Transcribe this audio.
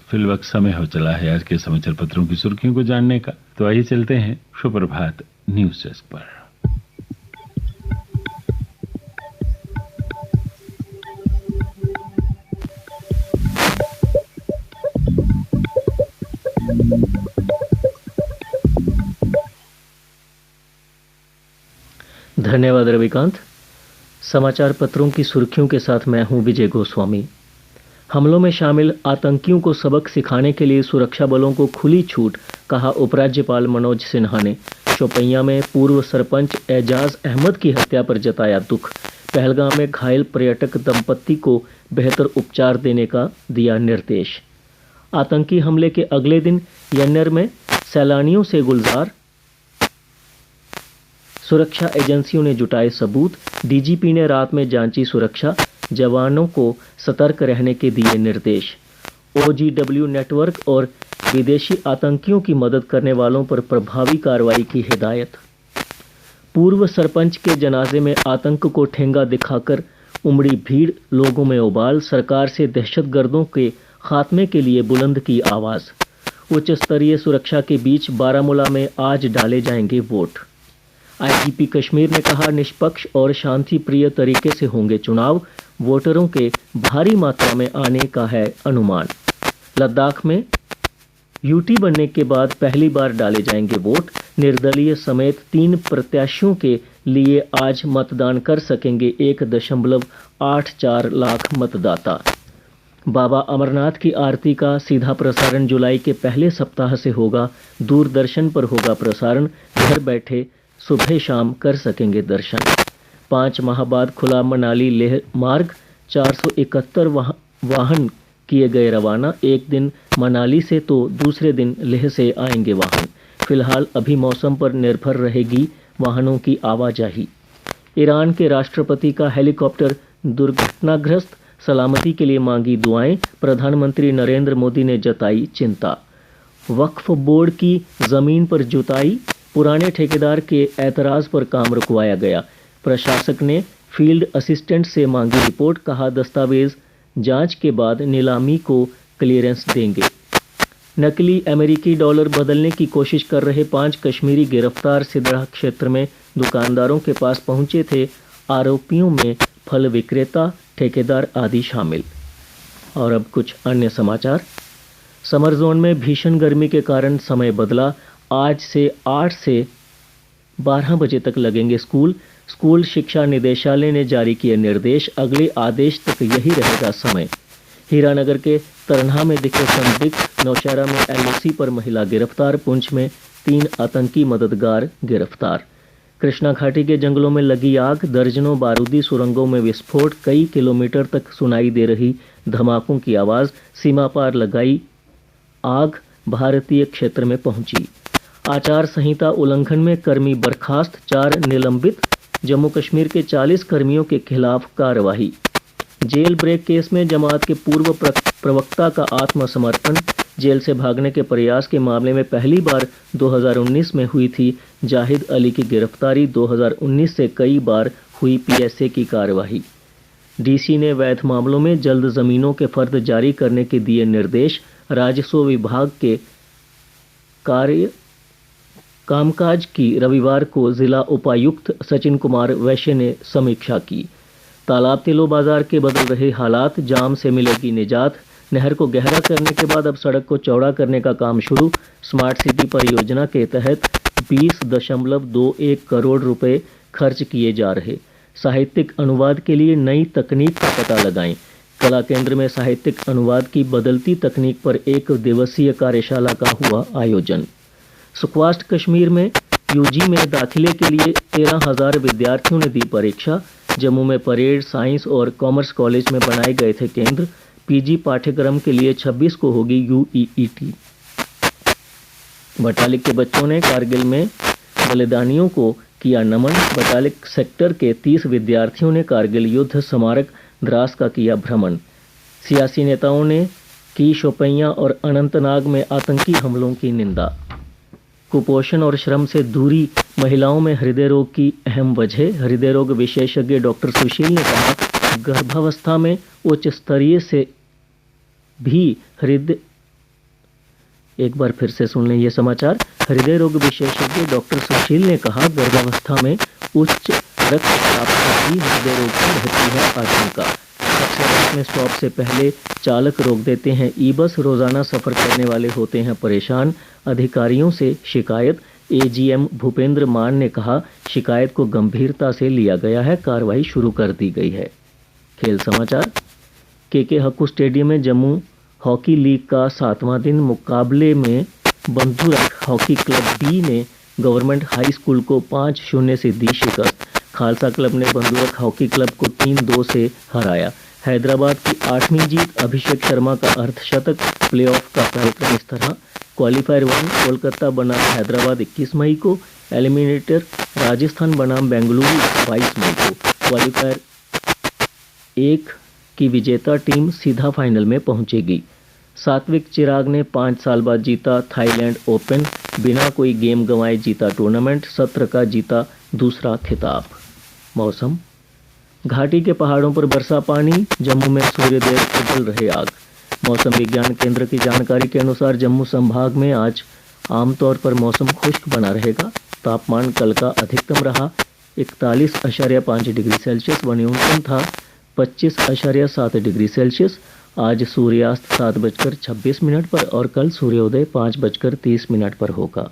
फिलवक्त समय हो चला है आज के समाचार पत्रों की सुर्खियों को जानने का। तो आइए चलते हैं सुप्रभात न्यूज डेस्क पर। धन्यवाद रविकांत। समाचार पत्रों की सुर्खियों के साथ मैं हूं विजय गोस्वामी। हमलों में शामिल आतंकियों को सबक सिखाने के लिए सुरक्षा बलों को खुली छूट, कहा उपराज्यपाल मनोज सिन्हा ने। शोपियां में पूर्व सरपंच एजाज अहमद की हत्या पर जताया दुख। पहलगाम में घायल पर्यटक दंपत्ति को बेहतर उपचार देने का दिया निर्देश। आतंकी हमले के अगले दिन यन्नर में सैलानियों से गुलजार, सुरक्षा एजेंसियों ने जुटाए सबूत। डीजीपी ने रात में जांची सुरक्षा, जवानों को सतर्क रहने के दिए निर्देश। ओजीडब्ल्यू नेटवर्क और विदेशी आतंकियों की मदद करने वालों पर प्रभावी कार्रवाई की हिदायत। पूर्व सरपंच के जनाजे में आतंक को ठेंगा दिखाकर उमड़ी भीड़, लोगों में उबाल। सरकार से दहशतगर्दों के खात्मे के लिए बुलंद की आवाज। उच्च स्तरीय सुरक्षा के बीच बारामूला में आज डाले जाएंगे वोट। आईजीपी कश्मीर ने कहा, निष्पक्ष और शांति प्रिय तरीके से होंगे चुनाव। वोटरों के भारी मात्रा में आने का है अनुमान। लद्दाख में यूटी बनने के बाद पहली बार डाले जाएंगे वोट। निर्दलीय समेत 3 प्रत्याशियों के लिए आज मतदान कर सकेंगे 1.84 लाख मतदाता। बाबा अमरनाथ की आरती का सीधा प्रसारण जुलाई के पहले सप्ताह से होगा। दूरदर्शन पर होगा प्रसारण। घर बैठे सुबह शाम कर सकेंगे दर्शन। 5 माह बाद खुला मनाली लेह मार्ग। 471 वाहन किए गए रवाना। एक दिन मनाली से तो दूसरे दिन लेह से आएंगे वाहन। फिलहाल अभी मौसम पर निर्भर रहेगी वाहनों की आवाजाही। ईरान के राष्ट्रपति का हेलीकॉप्टर दुर्घटनाग्रस्त, सलामती के लिए मांगी दुआएं। प्रधानमंत्री नरेंद्र मोदी ने जताई चिंता। वक्फ बोर्ड की जमीन पर जुताई, पुराने ठेकेदार के ऐतराज पर काम रुकवाया गया। प्रशासक ने फील्ड असिस्टेंट से मांगी रिपोर्ट, कहा दस्तावेज जांच के बाद नीलामी को क्लियरेंस देंगे। नकली अमेरिकी डॉलर बदलने की कोशिश कर रहे 5 कश्मीरी गिरफ्तार। सिदड़ा क्षेत्र में दुकानदारों के पास पहुंचे थे। आरोपियों में फल विक्रेता, ठेकेदार आदि शामिल। और अब कुछ अन्य समाचार। समर जोन में भीषण गर्मी के कारण समय बदला। आज से 8 से 12 बजे तक लगेंगे स्कूल। स्कूल शिक्षा निदेशालय ने जारी किए निर्देश। अगले आदेश तक यही रहेगा समय। हीरानगर के तरन्हा में दिखे संदिग्ध। नौशहरा में एलओसी पर महिला गिरफ्तार। पुंछ में 3 आतंकी मददगार गिरफ्तार। कृष्णा घाटी के जंगलों में लगी आग। दर्जनों बारूदी सुरंगों में विस्फोट। कई किलोमीटर तक सुनाई दे रही धमाकों की आवाज। सीमा पार लगाई आग भारतीय क्षेत्र में पहुंची। आचार संहिता उल्लंघन में कर्मी बर्खास्त, 4 निलंबित। जम्मू कश्मीर के 40 कर्मियों के खिलाफ कार्रवाई। जेल ब्रेक केस में जमात के पूर्व प्रवक्ता का आत्मसमर्पण। जेल से भागने के प्रयास के मामले में पहली बार 2019 में हुई थी जाहिद अली की गिरफ्तारी। 2019 से कई बार हुई पीएसए की कार्रवाई। डीसी ने वैध मामलों में जल्द जमीनों के फर्द जारी करने के दिए निर्देश। राजस्व विभाग के कामकाज की रविवार को जिला उपायुक्त सचिन कुमार वैश्य ने समीक्षा की। तालाब तिलो बाजार के बदल रहे हालात, जाम से मिलेगी निजात। नहर को गहरा करने के बाद अब सड़क को चौड़ा करने का काम शुरू। स्मार्ट सिटी परियोजना के तहत 20.21 करोड़ रुपए खर्च किए जा रहे। साहित्यिक अनुवाद के लिए नई तकनीक का पता लगाएं। कला केंद्र में साहित्यिक अनुवाद की बदलती तकनीक पर 1 दिवसीय कार्यशाला का हुआ आयोजन। सुकवास्ट कश्मीर में यूजी में दाखिले के लिए 13,000 विद्यार्थियों ने दी परीक्षा। जम्मू में परेड, साइंस और कॉमर्स कॉलेज में बनाए गए थे केंद्र। पीजी पाठ्यक्रम के लिए 26 को होगी यूईईटी। बटालिक के बच्चों ने कारगिल में बलिदानियों को किया नमन। बटालिक सेक्टर के 30 विद्यार्थियों ने कारगिल युद्ध स्मारक द्रास का किया भ्रमण। सियासी नेताओं ने की शोपियां और अनंतनाग में आतंकी हमलों की निंदा। कुपोषण और श्रम से दूरी महिलाओं में हृदय रोग की अहम वजह। हृदय रोग विशेषज्ञ डॉक्टर सुशील ने कहा, गर्भावस्था में उच्च स्तरीय से भी एक बार फिर से सुन लें ये समाचार। हृदय रोग विशेषज्ञ डॉक्टर सुशील ने कहा, गर्भावस्था में उच्च रक्तचाप से भी हृदय रोग की रहती है आशंका। अक्सर बस में स्टॉप से पहले चालक रोक देते हैं। ई बस रोजाना सफर करने वाले होते हैं परेशान। अधिकारियों से शिकायत। एजीएम भूपेंद्र मान ने कहा, शिकायत को गंभीरता से लिया गया है, कार्रवाई शुरू कर दी गई है। खेल समाचार। केके हक्कू स्टेडियम में जम्मू हॉकी लीग का 7वां दिन मुकाबले में बंधुरख हॉकी क्लब बी ने गवर्नमेंट हाई स्कूल को 5-0 से दी शिकस्त। खालसा क्लब ने बंधुरख हॉकी क्लब को 3-2 से हराया। हैदराबाद की 8वीं जीत। अभिषेक शर्मा का अर्धशतक। प्लेऑफ का कार्यक्रम इस तरह। क्वालिफायर 1 कोलकाता बनाम हैदराबाद 21 मई को। एलिमिनेटर राजस्थान बनाम बेंगलुरु 22 मई को। क्वालिफायर 1 की विजेता टीम सीधा फाइनल में पहुंचेगी। सात्विक चिराग ने 5 साल बाद जीता थाईलैंड ओपन। बिना कोई गेम गंवाए जीता टूर्नामेंट। सत्र का जीता दूसरा खिताब। मौसम। घाटी के पहाड़ों पर बरसा पानी। जम्मू में सूर्यदेव उगल रहे आग। मौसम विज्ञान केंद्र की जानकारी के अनुसार जम्मू संभाग में आज आमतौर पर मौसम खुश्क बना रहेगा। तापमान कल का अधिकतम रहा 41.5 डिग्री सेल्सियस व न्यूनतम था 25.7 डिग्री सेल्सियस। आज सूर्यास्त 7:26 पर और कल सूर्योदय 5:30 पर होगा।